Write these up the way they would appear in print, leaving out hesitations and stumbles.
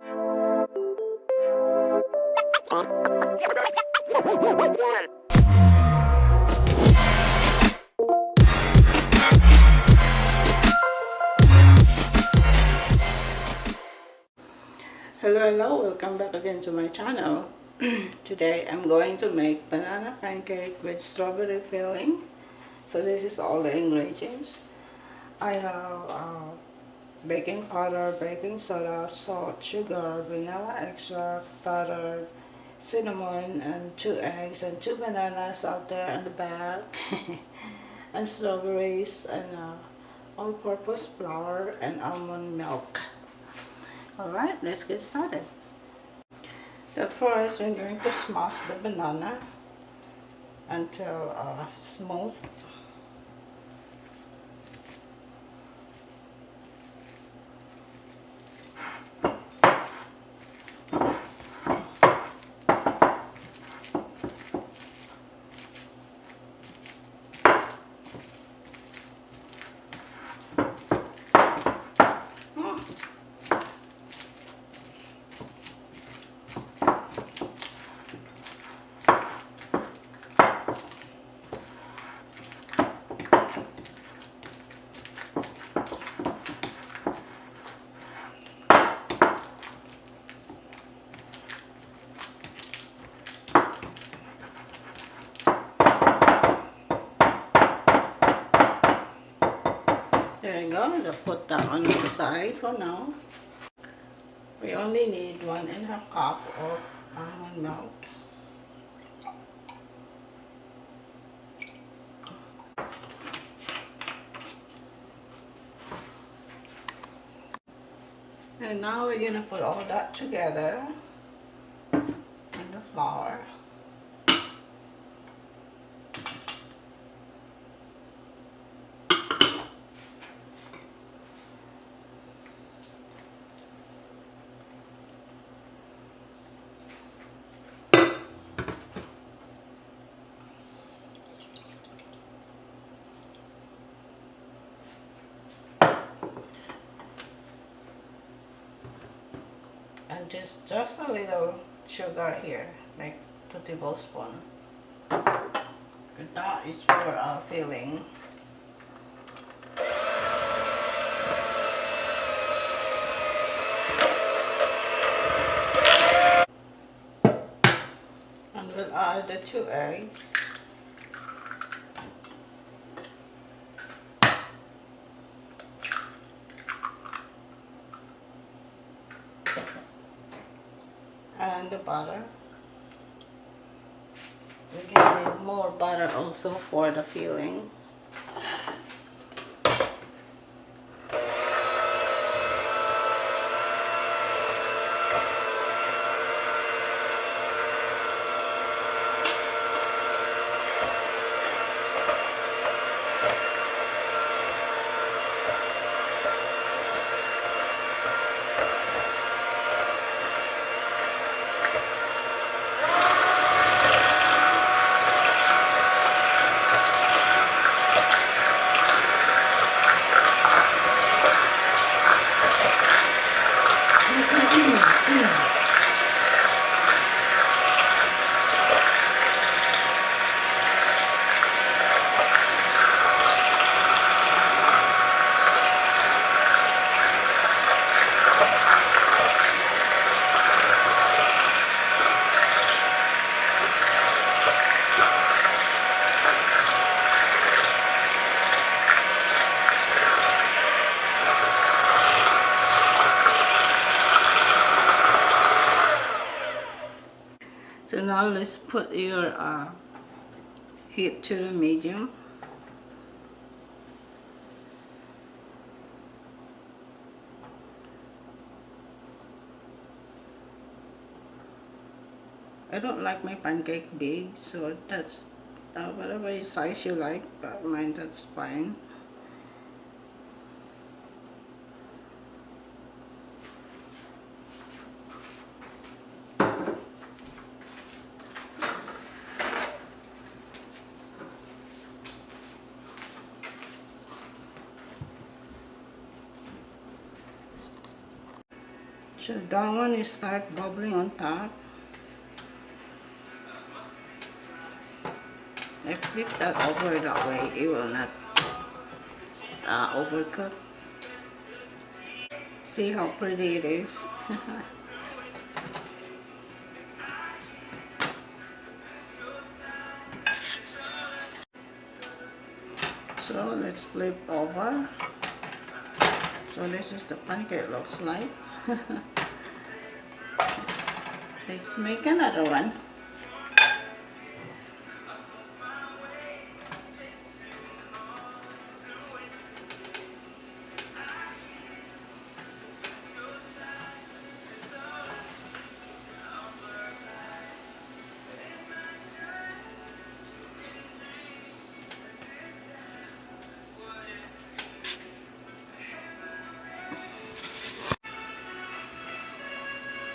Hello, welcome back again to my channel. Today I'm going to make banana pancake with strawberry filling. So this is all the ingredients. I have baking powder, baking soda, salt, sugar, vanilla extract, butter, cinnamon, and 2 eggs and 2 bananas out there in the back, and strawberries, and all-purpose flour and almond milk. Alright, let's get started. At first, we're going to smash the banana until smooth. There you go. Just put that on the side for now. We only need 1½ cup of almond milk. And now we're gonna put all that together in the flour. And just a little sugar here, like 2 tablespoons. And that is for our filling. And we'll add the 2 eggs. And the butter. We can need more butter also for the filling. So now let's put your heat to the medium. I don't like my pancake big, so that's whatever size you like, but mine that's fine. So that one is start bubbling on top. I flip that over that way, it will not overcook. See how pretty it is. So let's flip over. So this is the pancake looks like. let's make another one.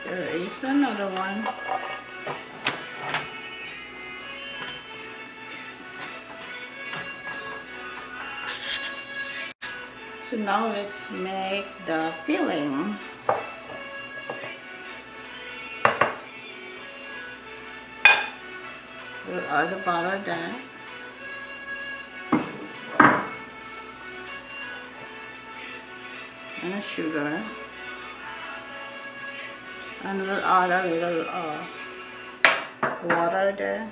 There is another one. So now let's make the filling. We'll add the butter there. And the sugar. And we'll add a little water there.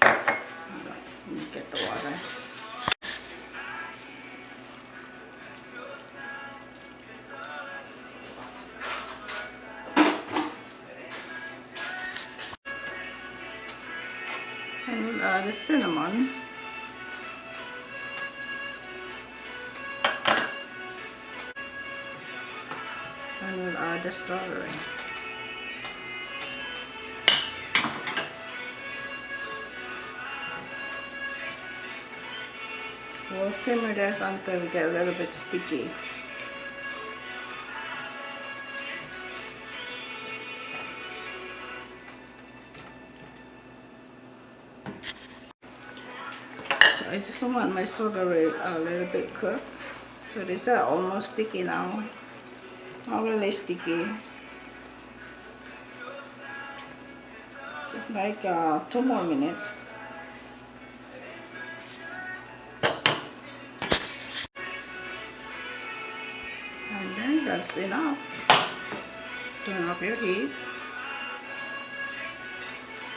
Let me get the water. And we'll add the cinnamon. And we'll add the strawberry. We'll simmer this until it gets a little bit sticky. So I just want my strawberry a little bit cooked. So these are almost sticky now. Not really sticky. Just like 2 more minutes. And then that's enough. Turn off your heat.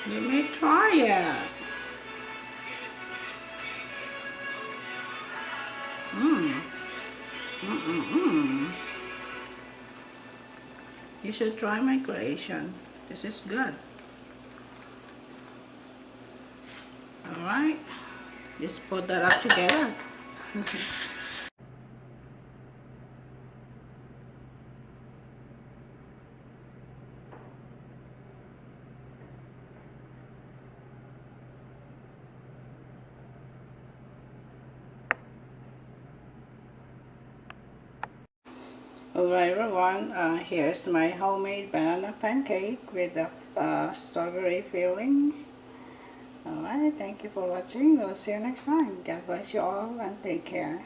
Let me try it. You should try my creation. This is good. Alright. Just put that up together. Alright everyone, here's my homemade banana pancake with the strawberry filling. Alright, thank you for watching. We'll see you next time. God bless you all and take care.